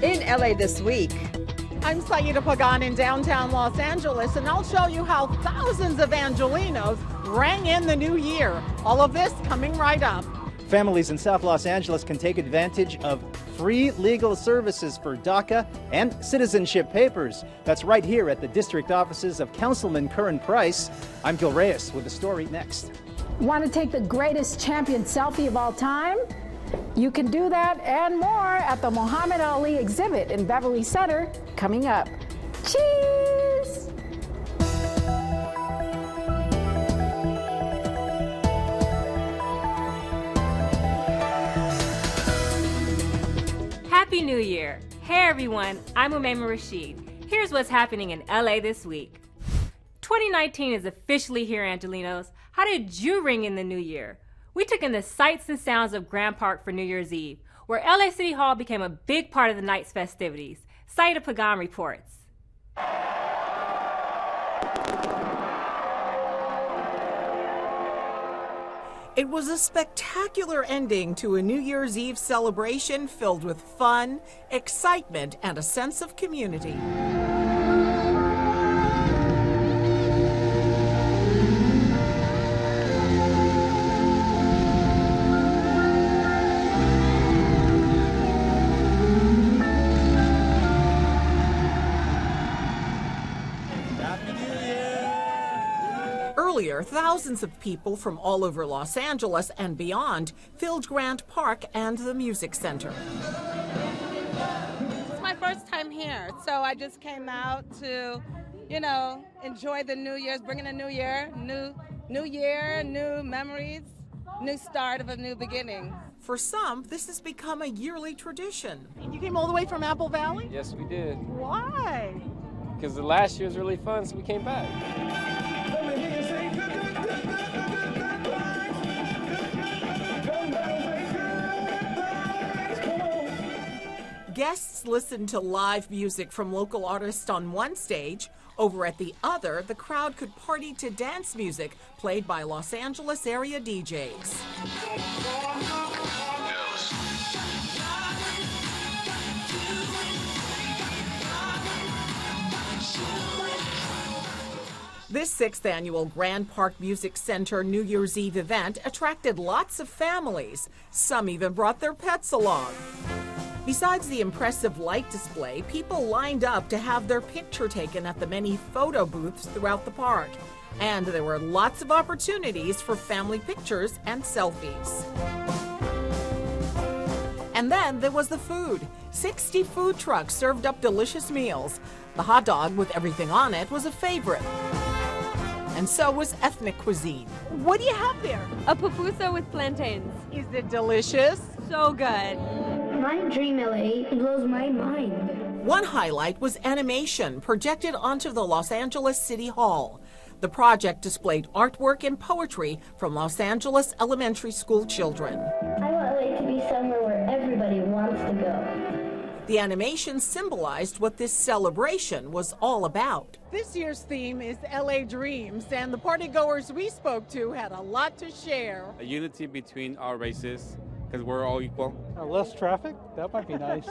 In LA this week. I'm Saida Pagan in downtown Los Angeles, and I'll show you how thousands of Angelenos rang in the new year. All of this coming right up. Families in South Los Angeles can take advantage of free legal services for DACA and citizenship papers. That's right here at the district offices of Councilman Curran Price. I'm Gil Reyes with the story next. Want to take the greatest champion selfie of all time? You can do that and more at the Muhammad Ali exhibit in Beverly Center coming up. Cheers! Happy New Year! Hey everyone, I'm Umaima Rashid. Here's what's happening in LA this week. 2019 is officially here, Angelenos. How did you ring in the new year? We took in the sights and sounds of Grand Park for New Year's Eve, where LA City Hall became a big part of the night's festivities. Saida Pagan reports. It was a spectacular ending to a New Year's Eve celebration filled with fun, excitement, and a sense of community. Earlier, thousands of people from all over Los Angeles and beyond filled Grand Park and the Music Center. It's my first time here, so I just came out to, enjoy the New Year's, bring in a new year, new memories, new start of a new beginning. For some, this has become a yearly tradition. You came all the way from Apple Valley? Yes, we did. Why? Because the last year was really fun, so we came back. Guests listened to live music from local artists on one stage. Over at the other, the crowd could party to dance music played by Los Angeles area DJs. This 6th annual Grand Park Music Center New Year's Eve event attracted lots of families. Some even brought their pets along. Besides the impressive light display, people lined up to have their picture taken at the many photo booths throughout the park. And there were lots of opportunities for family pictures and selfies. And then there was the food. 60 food trucks served up delicious meals. The hot dog with everything on it was a favorite. And so was ethnic cuisine. What do you have there? A pupusa with plantains. Is it delicious? So good. My dream LA blows my mind. One highlight was animation projected onto the Los Angeles City Hall. The project displayed artwork and poetry from Los Angeles elementary school children. I want LA to be somewhere where everybody wants to go. The animation symbolized what this celebration was all about. This year's theme is LA Dreams, and the partygoers we spoke to had a lot to share. A unity between our races, because we're all equal. Less traffic? That might be nice.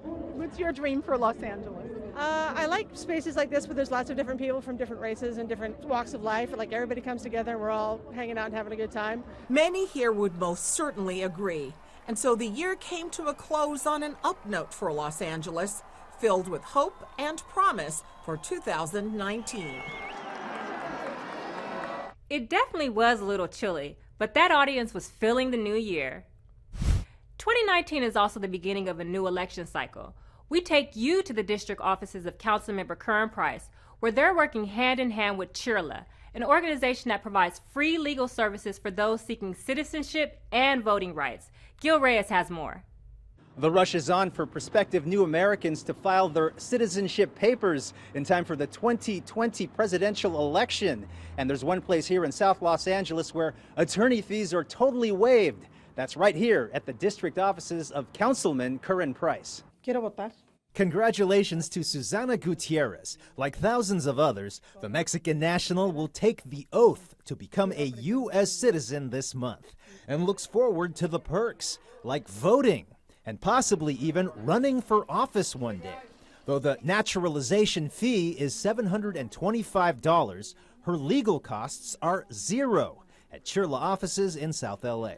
What's your dream for Los Angeles? I like spaces like this where there's lots of different people from different races and different walks of life. Like everybody comes together and we're all hanging out and having a good time. Many here would most certainly agree. And so the year came to a close on an up note for Los Angeles, filled with hope and promise for 2019. It definitely was a little chilly, but that audience was feeling the new year. 2019 is also the beginning of a new election cycle. We take you to the district offices of Councilmember Curran Price, where they're working hand in hand with CHIRLA, an organization that provides free legal services for those seeking citizenship and voting rights. Gil Reyes has more. The rush is on for prospective new Americans to file their citizenship papers in time for the 2020 presidential election. And there's one place here in South Los Angeles where attorney fees are totally waived. That's right here at the district offices of Councilman Curran Price. Quiero votar. Congratulations to Susana Gutierrez. Like thousands of others, the Mexican national will take the oath to become a U.S. citizen this month and looks forward to the perks, like voting. and possibly even running for office one day. Though the naturalization fee is $725, her legal costs are zero at CHIRLA offices in South LA.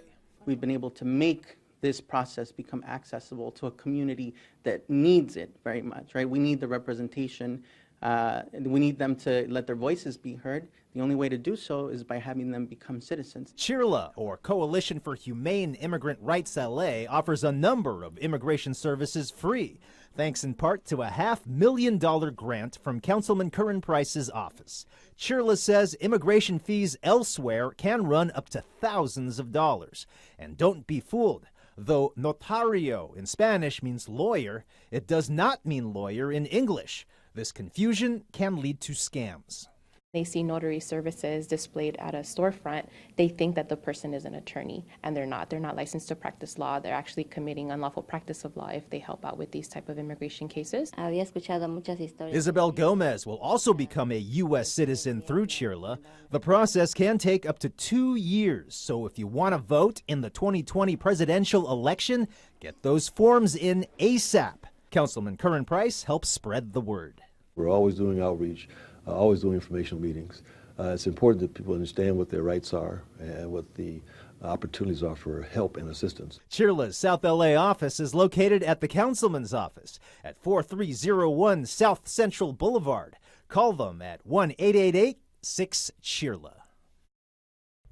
We've been able to make this process become accessible to a community that needs it very much, right? We need the representation. We need them to let their voices be heard. The only way to do so is by having them become citizens. CHIRLA, or Coalition for Humane Immigrant Rights LA, offers a number of immigration services free, thanks in part to a $500,000 grant from Councilman Curran Price's office. CHIRLA says immigration fees elsewhere can run up to thousands of dollars. And don't be fooled. Though notario in Spanish means lawyer, it does not mean lawyer in English. This confusion can lead to scams. They see notary services displayed at a storefront, they think that the person is an attorney, and they're not. They're not licensed to practice law. They're actually committing unlawful practice of law if they help out with these type of immigration cases. Isabel Gomez will also become a U.S. citizen through CHIRLA. The process can take up to 2 years, so if you want to vote in the 2020 presidential election, get those forms in ASAP. Councilman Curran Price helps spread the word. We're always doing outreach, always doing informational meetings. It's important that people understand what their rights are and what the opportunities are for help and assistance. CHIRLA's South LA office is located at the Councilman's office at 4301 South Central Boulevard. Call them at 1-888-6-CHIRLA.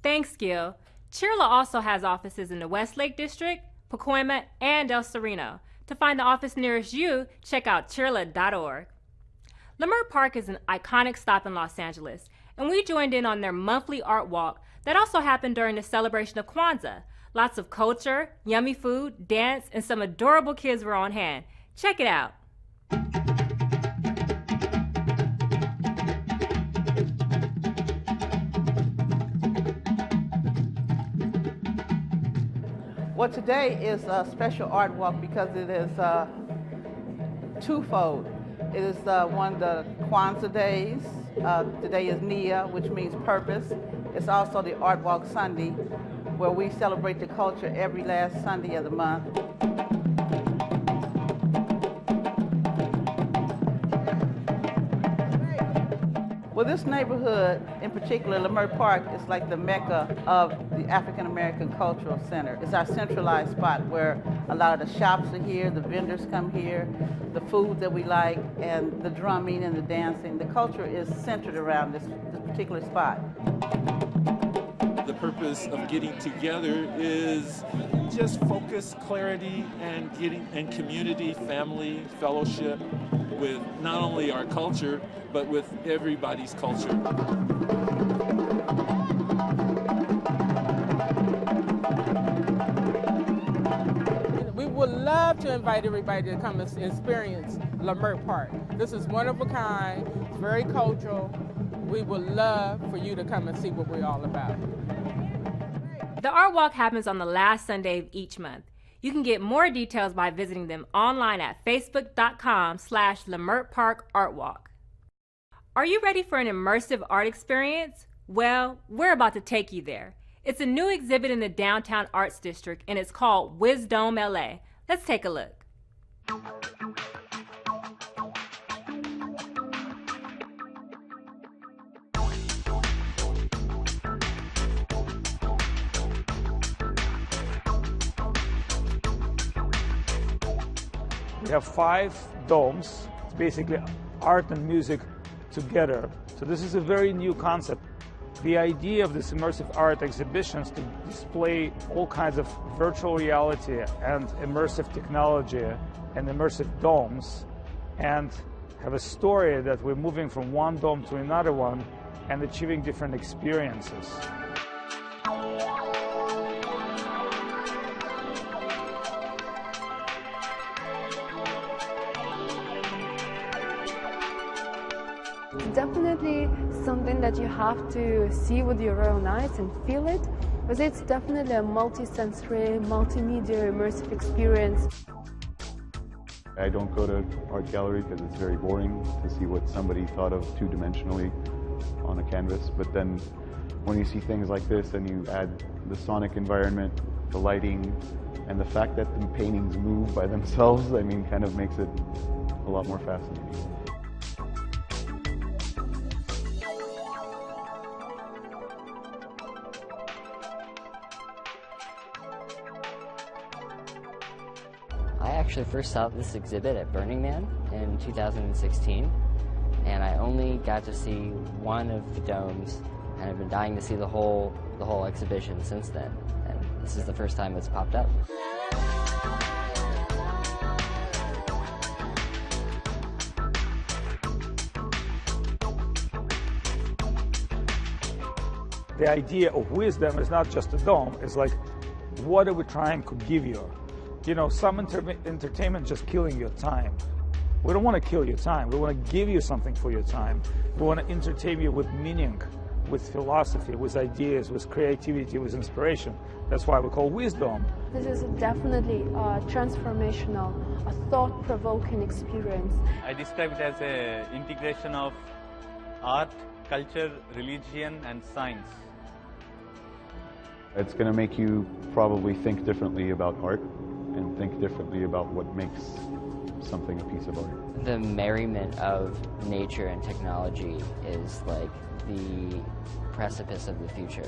Thanks, Gil. CHIRLA also has offices in the Westlake District, Pacoima, and El Sereno. To find the office nearest you, check out CHIRLA.org. Leimert Park is an iconic stop in Los Angeles, and we joined in on their monthly art walk that also happened during the celebration of Kwanzaa. Lots of culture, yummy food, dance, and some adorable kids were on hand. Check it out. Well, today is a special art walk because it is twofold. It is one of the Kwanzaa days. Today is Nia, which means purpose. It's also the Art Walk Sunday, where we celebrate the culture every last Sunday of the month. Well, this neighborhood, in particular, Leimert Park, is like the mecca of the African American Cultural Center. It's our centralized spot where a lot of the shops are here, the vendors come here, the food that we like, and the drumming and the dancing. The culture is centered around this particular spot. The purpose of getting together is just focus, clarity, and community, family, fellowship with not only our culture, but with everybody's culture. We would love to invite everybody to come and experience Leimert Park. This is one of a kind, it's very cultural. We would love for you to come and see what we're all about. The Art Walk happens on the last Sunday of each month. You can get more details by visiting them online at facebook.com/Leimert Park Art Walk. Are you ready for an immersive art experience? Well, we're about to take you there. It's a new exhibit in the Downtown Arts District, and it's called WISDOME LA. Let's take a look. We have 5 domes. It's basically art and music together. So this is a very new concept. The idea of this immersive art exhibition is to display all kinds of virtual reality and immersive technology and immersive domes, and have a story that we're moving from one dome to another one and achieving different experiences. Definitely something that you have to see with your own eyes and feel it, because it's definitely a multi-sensory, multimedia immersive experience. I don't go to art gallery because it's very boring to see what somebody thought of two-dimensionally on a canvas, but then when you see things like this and you add the sonic environment, the lighting, And the fact that the paintings move by themselves, I mean, kind of makes it a lot more fascinating. I actually first saw this exhibit at Burning Man in 2016, and I only got to see one of the domes, and I've been dying to see the whole exhibition since then, and this is the first time it's popped up. The idea of wisdom is not just a dome, it's like, what are we trying to give you? You know, some entertainment just killing your time. We don't want to kill your time. We want to give you something for your time. We want to entertain you with meaning, with philosophy, with ideas, with creativity, with inspiration. That's why we call WISDOME. This is definitely a transformational, a thought-provoking experience. I describe it as an integration of art, culture, religion, and science. It's going to make you probably think differently about art and think differently about what makes something a piece of art. The merriment of nature and technology is like the precipice of the future.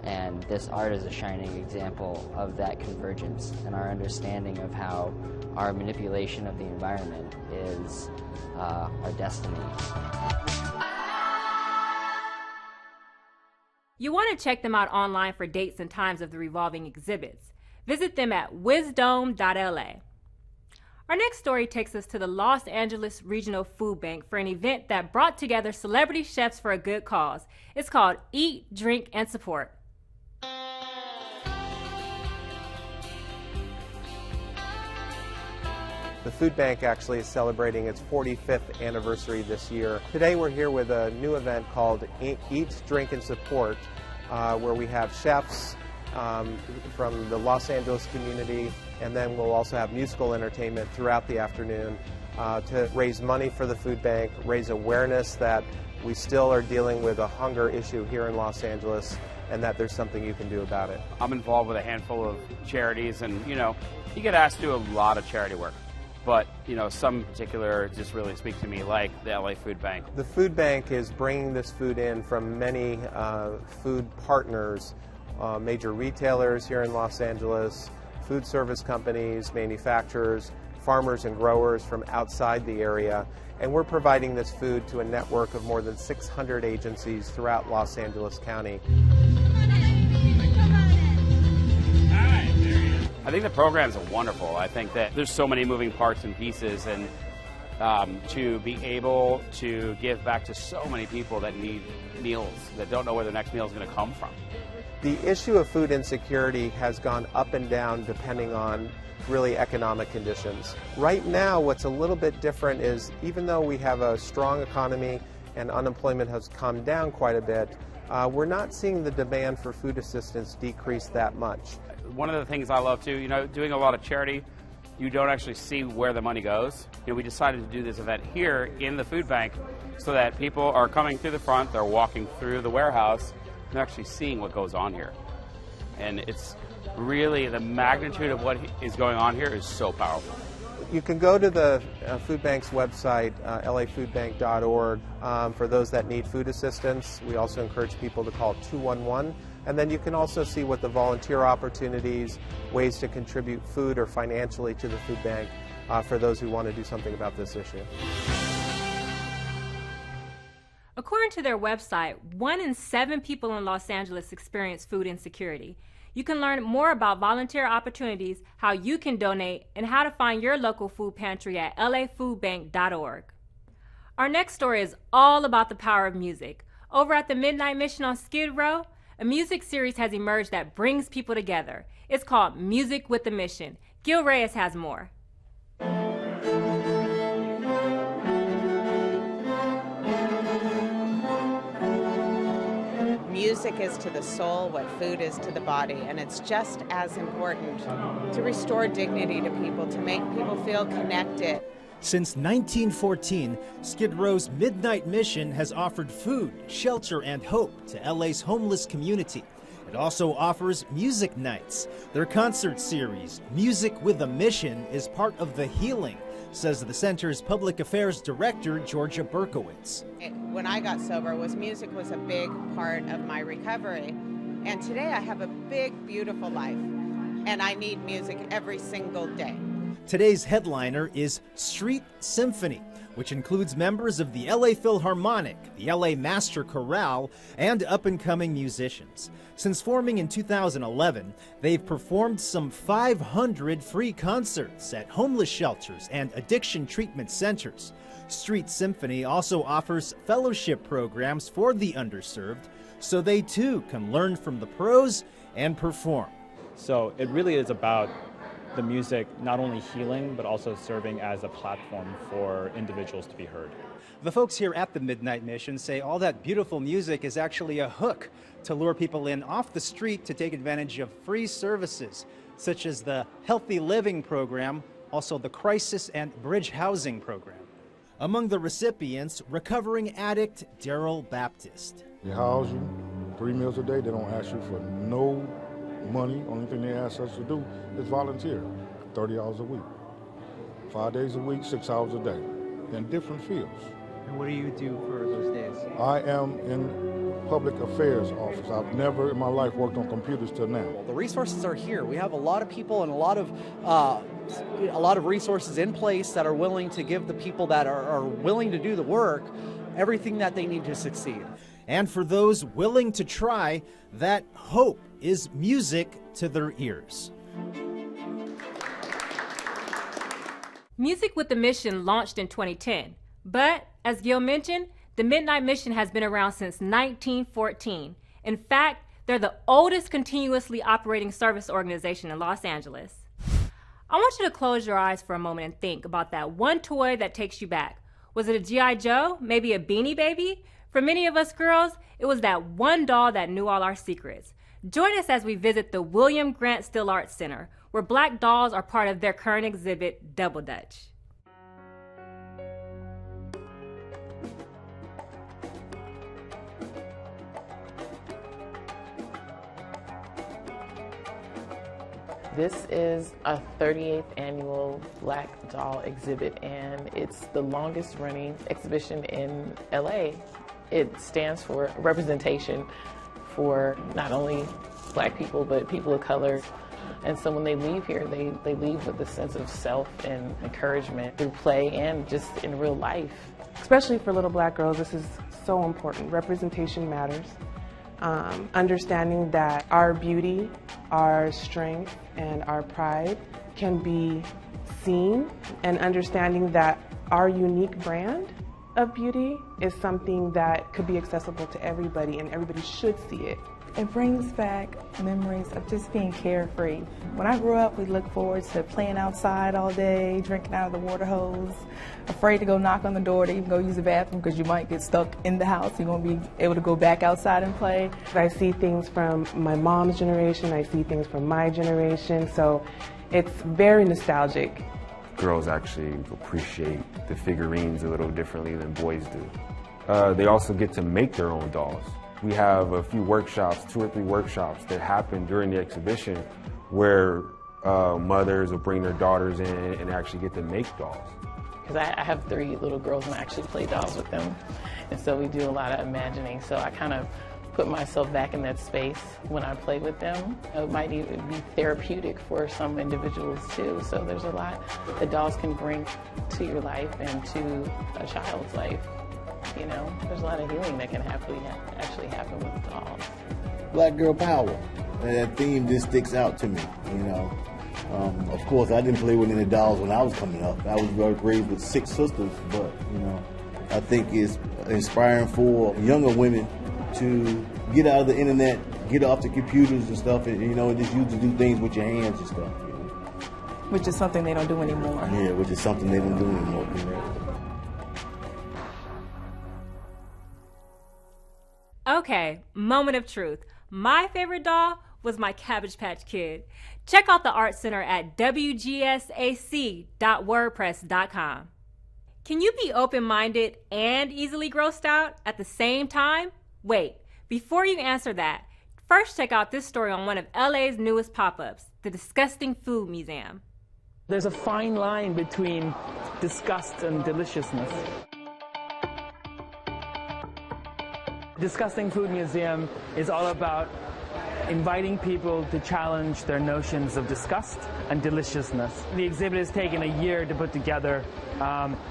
And this art is a shining example of that convergence and our understanding of how our manipulation of the environment is our destiny. You want to check them out online for dates and times of the revolving exhibits. Visit them at wisdome.la. Our next story takes us to the Los Angeles Regional Food Bank for an event that brought together celebrity chefs for a good cause. It's called Eat, Drink, and Support. The food bank actually is celebrating its 45th anniversary this year. Today we're here with a new event called Eat, Drink, and Support, where we have chefs from the Los Angeles community, and then we'll also have musical entertainment throughout the afternoon to raise money for the food bank, raise awareness that we still are dealing with a hunger issue here in Los Angeles and that there's something you can do about it. I'm involved with a handful of charities, and you get asked to do a lot of charity work. But, some particular just really speak to me, like the LA Food Bank. The food bank is bringing this food in from many food partners, major retailers here in Los Angeles, food service companies, manufacturers, farmers and growers from outside the area. And we're providing this food to a network of more than 600 agencies throughout Los Angeles County. I think the programs are wonderful. I think that there's so many moving parts and pieces, and to be able to give back to so many people that need meals, that don't know where their next meal is going to come from. The issue of food insecurity has gone up and down depending on really economic conditions. Right now, what's a little bit different is even though we have a strong economy and unemployment has come down quite a bit, we're not seeing the demand for food assistance decrease that much. One of the things I love too, doing a lot of charity, you don't actually see where the money goes. We decided to do this event here in the food bank so that people are coming through the front, they're walking through the warehouse, and they're actually seeing what goes on here. And it's really, the magnitude of what is going on here is so powerful. You can go to the food bank's website, lafoodbank.org, for those that need food assistance. We also encourage people to call 211. And then you can also see what the volunteer opportunities, ways to contribute food or financially to the food bank for those who want to do something about this issue. According to their website, 1 in 7 people in Los Angeles experience food insecurity. You can learn more about volunteer opportunities, how you can donate, and how to find your local food pantry at lafoodbank.org. Our next story is all about the power of music. Over at the Midnight Mission on Skid Row, a music series has emerged that brings people together. It's called Music with a Mission. Gil Reyes has more. Music is to the soul what food is to the body, and it's just as important to restore dignity to people, to make people feel connected. Since 1914, Skid Row's Midnight Mission has offered food, shelter, and hope to LA's homeless community. It also offers music nights. Their concert series, Music with a Mission, is part of the healing, says the center's public affairs director, Georgia Berkowitz. When I got sober, music was a big part of my recovery. And today I have a big, beautiful life. And I need music every single day. Today's headliner is Street Symphony, which includes members of the LA Philharmonic, the LA Master Chorale, and up-and-coming musicians. Since forming in 2011, they've performed some 500 free concerts at homeless shelters and addiction treatment centers. Street Symphony also offers fellowship programs for the underserved, so they too can learn from the pros and perform. So it really is about the music not only healing, but also serving as a platform for individuals to be heard. The folks here at the Midnight Mission say all that beautiful music is actually a hook to lure people in off the street to take advantage of free services, such as the Healthy Living Program, also the Crisis and Bridge Housing Program. Among the recipients, recovering addict Daryl Baptist. They house you 3 meals a day. They don't ask you for no money. Only thing they ask us to do is volunteer 30 hours a week, 5 days a week, 6 hours a day in different fields. And what do you do for those days? I am in public affairs office. I've never in my life worked on computers till now. The resources are here. We have a lot of people and a lot of resources in place that are willing to give the people that are willing to do the work everything that they need to succeed. And for those willing to try, that hope is music to their ears. Music with a Mission launched in 2010, but as Gil mentioned, the Midnight Mission has been around since 1914. In fact, they're the oldest continuously operating service organization in Los Angeles. I want you to close your eyes for a moment and think about that one toy that takes you back. Was it a G.I. Joe? Maybe a Beanie Baby? For many of us girls, it was that one doll that knew all our secrets. Join us as we visit the William Grant Still Art Center, where black dolls are part of their current exhibit, DoubleDutch. This is a 38th annual Black Doll exhibit, and it's the longest running exhibition in LA. It stands for representation for not only Black people, but people of color. And so when they leave here, they leave with a sense of self and encouragement through play and just in real life. Especially for little Black girls, this is so important. Representation matters. Understanding that our beauty, our strength, and our pride can be seen, and understanding that our unique brand of beauty is something that could be accessible to everybody, and everybody should see it. It brings back memories of just being carefree. When I grew up, we looked forward to playing outside all day, drinking out of the water hose, afraid to go knock on the door to even go use the bathroom because you might get stuck in the house. You won't be able to go back outside and play. I see things from my mom's generation, I see things from my generation, so it's very nostalgic. Girls actually appreciate the figurines a little differently than boys do. They also get to make their own dolls. We have a few workshops, 2 or 3 workshops that happen during the exhibition where mothers will bring their daughters in and actually get to make dolls. Because I have 3 little girls and I actually play dolls with them. And so we do a lot of imagining. So I kind of put myself back in that space when I play with them. It might even be therapeutic for some individuals too. So there's a lot that dolls can bring to your life and to a child's life. You know, there's a lot of healing that can actually happen with dolls. Black girl power. And that theme just sticks out to me, you know. Of course, I didn't play with any dolls when I was coming up. I was raised with 6 sisters, but, you know, I think it's inspiring for younger women to get out of the internet, get off the computers and stuff, and, you know, just use to do things with your hands and stuff. You know? Which is something they don't do anymore. Yeah, which is something they don't do anymore. You know? Okay, moment of truth. My favorite doll was my Cabbage Patch Kid. Check out the Art Center at wgsac.wordpress.com. Can you be open-minded and easily grossed out at the same time? Wait, before you answer that, First, check out this story on one of LA's newest pop-ups, the Disgusting Food Museum. There's a fine line between disgust and deliciousness. Disgusting Food Museum is all about inviting people to challenge their notions of disgust and deliciousness. The exhibit has taken a year to put together.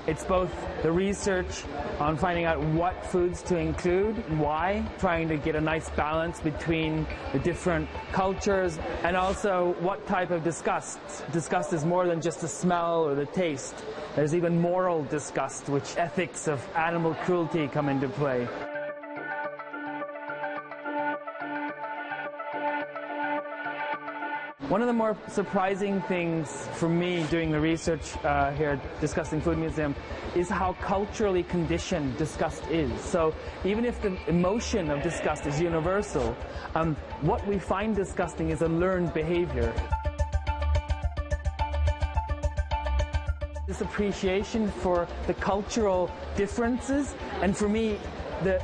It's both the research on finding out what foods to include and why, trying to get a nice balance between the different cultures, and also what type of disgust. Disgust is more than just the smell or the taste. There's even moral disgust, which ethics of animal cruelty come into play. One of the more surprising things for me doing the research here at Disgusting Food Museum is how culturally conditioned disgust is. So even if the emotion of disgust is universal, what we find disgusting is a learned behavior. This appreciation for the cultural differences, and for me,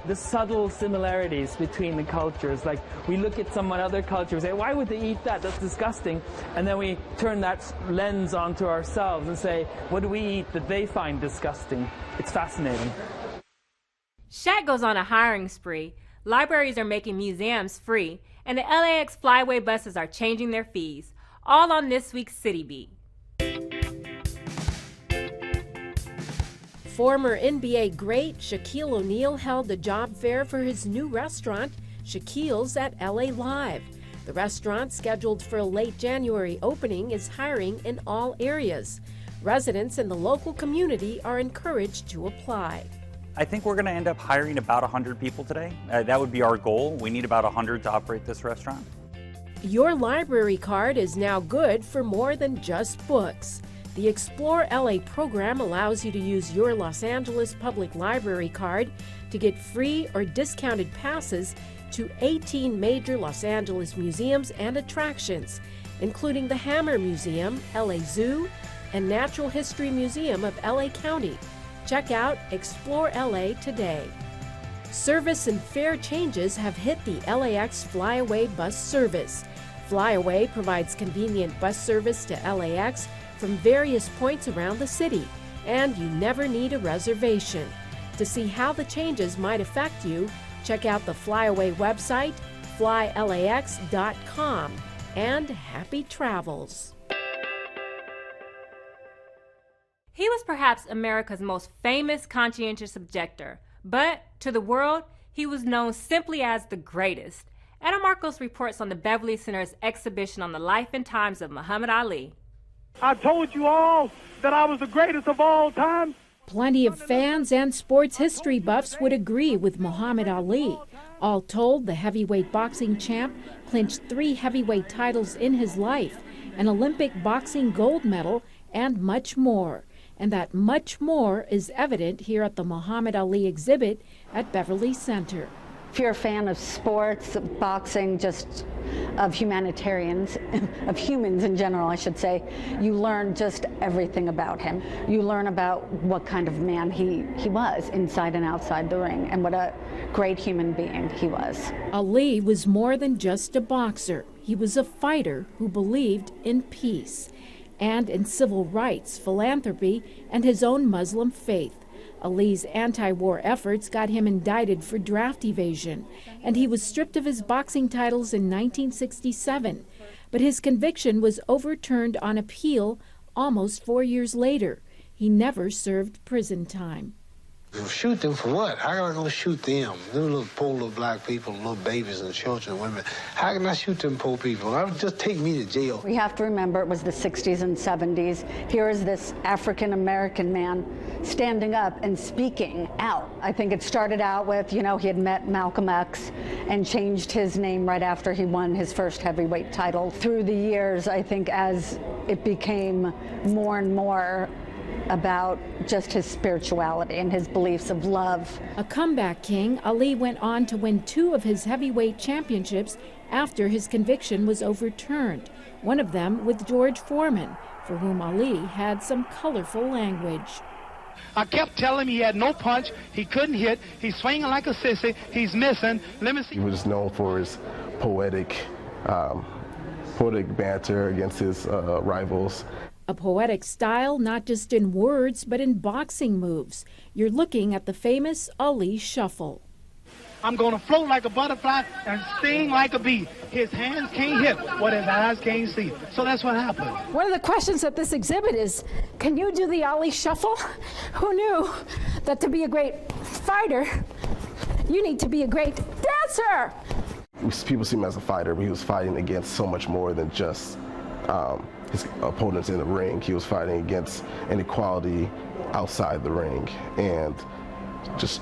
the subtle similarities between the cultures. Like, we look at some other culture and say, why would they eat that? That's disgusting. And then we turn that lens onto ourselves and say, what do we eat that they find disgusting? It's fascinating. Shaq goes on a hiring spree. Libraries are making museums free, and the LAX Flyway buses are changing their fees. All on this week's Citybeat. Former NBA great Shaquille O'Neal held the job fair for his new restaurant, Shaquille's at LA Live. The restaurant, scheduled for a late January opening, is hiring in all areas. Residents in the local community are encouraged to apply. I think we're going to end up hiring about 100 people today. That would be our goal. We need about 100 to operate this restaurant. Your library card is now good for more than just books. The Explore LA program allows you to use your Los Angeles Public Library card to get free or discounted passes to 18 major Los Angeles museums and attractions, including the Hammer Museum, LA Zoo, and Natural History Museum of LA County. Check out Explore LA today. Service and fare changes have hit the LAX Flyaway bus service. Flyaway provides convenient bus service to LAX from various points around the city, and you never need a reservation. To see how the changes might affect you, check out the Flyaway website, flylax.com, and happy travels. He was perhaps America's most famous conscientious objector, but to the world, he was known simply as the greatest. Anna Marcos reports on the Beverly Center's exhibition on the life and times of Muhammad Ali. I told you all that I was the greatest of all time. Plenty of fans and sports history buffs would agree with Muhammad Ali. All told, the heavyweight boxing champ clinched 3 heavyweight titles in his life, an Olympic boxing gold medal, and much more. And that much more is evident here at the Muhammad Ali exhibit at Beverly Center. If you're a fan of sports, of boxing, just of humanitarians, of humans in general, I should say, you learn just everything about him. You learn about what kind of man he was inside and outside the ring, and what a great human being he was. Ali was more than just a boxer. He was a fighter who believed in peace and in civil rights, philanthropy, and his own Muslim faith. Ali's anti-war efforts got him indicted for draft evasion, and he was stripped of his boxing titles in 1967. But his conviction was overturned on appeal almost 4 years later. He never served prison time. Shoot them for what? How can I go shoot them? Them little poor little black people, little babies and children and women. How can I shoot them poor people? I would just take me to jail. We have to remember it was the 60s and 70s. Here is this African-American man standing up and speaking out. I think it started out with, he had met Malcolm X and changed his name right after he won his first heavyweight title. Through the years, I think as it became more and more about just his spirituality and his beliefs of love. A comeback king, Ali went on to win 2 of his heavyweight championships after his conviction was overturned, one of them with George Foreman, for whom Ali had some colorful language. I kept telling him he had no punch, he couldn't hit, he's swinging like a sissy, he's missing. Let me see. He was known for his poetic banter against his rivals. A poetic style not just in words but in boxing moves. You're looking at the famous Ali Shuffle. I'm going to float like a butterfly and sting like a bee. His hands can't hit what his eyes can't see. So that's what happened. One of the questions at this exhibit is, can you do the Ali Shuffle? Who knew that to be a great fighter, you need to be a great dancer? People see him as a fighter, but he was fighting against so much more than just his opponents in the ring. He was fighting against inequality outside the ring and just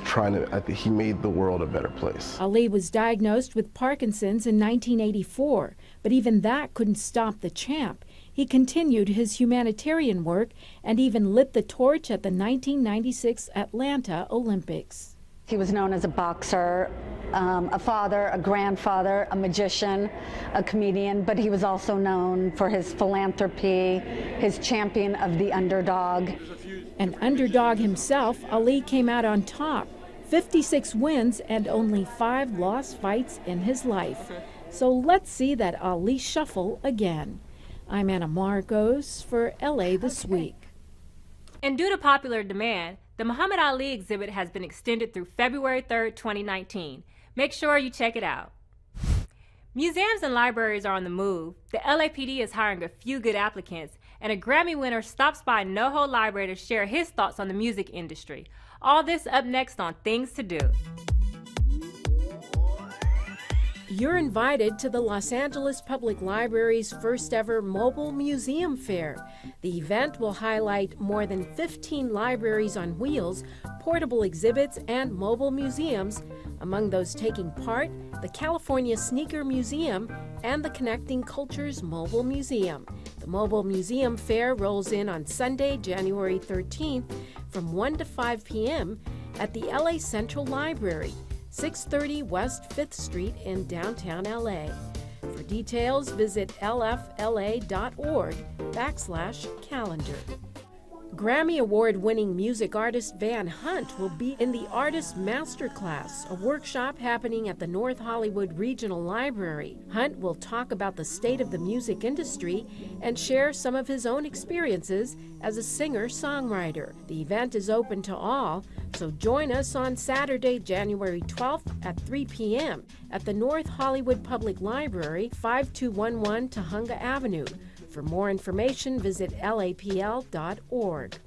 he made the world a better place. Ali was diagnosed with Parkinson's in 1984, but even that couldn't stop the champ. He continued his humanitarian work and even lit the torch at the 1996 Atlanta Olympics. He was known as a boxer, a father, a grandfather, a magician, a comedian, but he was also known for his philanthropy, his champion of the underdog. An underdog himself, Ali came out on top. 56 wins and only 5 lost fights in his life. So let's see that Ali Shuffle again. I'm Anna Marcos for LA This Week. And due to popular demand, the Muhammad Ali exhibit has been extended through February 3rd, 2019. Make sure you check it out. Museums and libraries are on the move. The LAPD is hiring a few good applicants, and a Grammy winner stops by NoHo Library to share his thoughts on the music industry. All this up next on Things to Do. You're invited to the Los Angeles Public Library's first ever mobile museum fair. The event will highlight more than 15 libraries on wheels, portable exhibits, and mobile museums. Among those taking part, the California Sneaker Museum and the Connecting Cultures Mobile Museum. The Mobile Museum Fair rolls in on Sunday, January 13th from 1 to 5 p.m. at the LA Central Library, 630 West 5th Street in downtown LA. For details, visit lfla.org/calendar. Grammy Award-winning music artist Van Hunt will be in the Artist Masterclass, a workshop happening at the North Hollywood Regional Library. Hunt will talk about the state of the music industry and share some of his own experiences as a singer-songwriter. The event is open to all, so join us on Saturday, January 12th at 3 p.m. at the North Hollywood Public Library, 5211 Tujunga Avenue. For more information, visit lapl.org.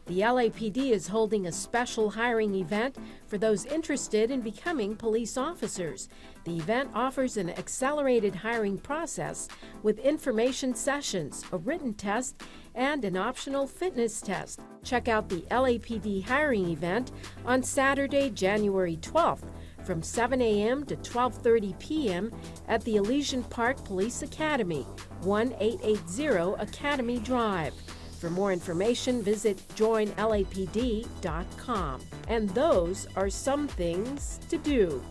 The LAPD is holding a special hiring event for those interested in becoming police officers. The event offers an accelerated hiring process with information sessions, a written test, and an optional fitness test. Check out the LAPD hiring event on Saturday, January 12th from 7 a.m. to 12:30 p.m. at the Elysian Park Police Academy, 1880 Academy Drive. For more information, visit joinlapd.com. And those are some things to do.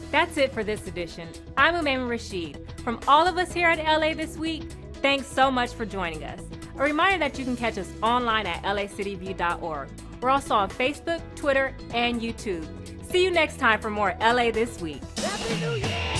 That's it for this edition. I'm Umayma Rashid. From all of us here at LA This Week, thanks so much for joining us. A reminder that you can catch us online at lacityview.org. We're also on Facebook, Twitter, and YouTube. See you next time for more LA This Week. Happy New Year!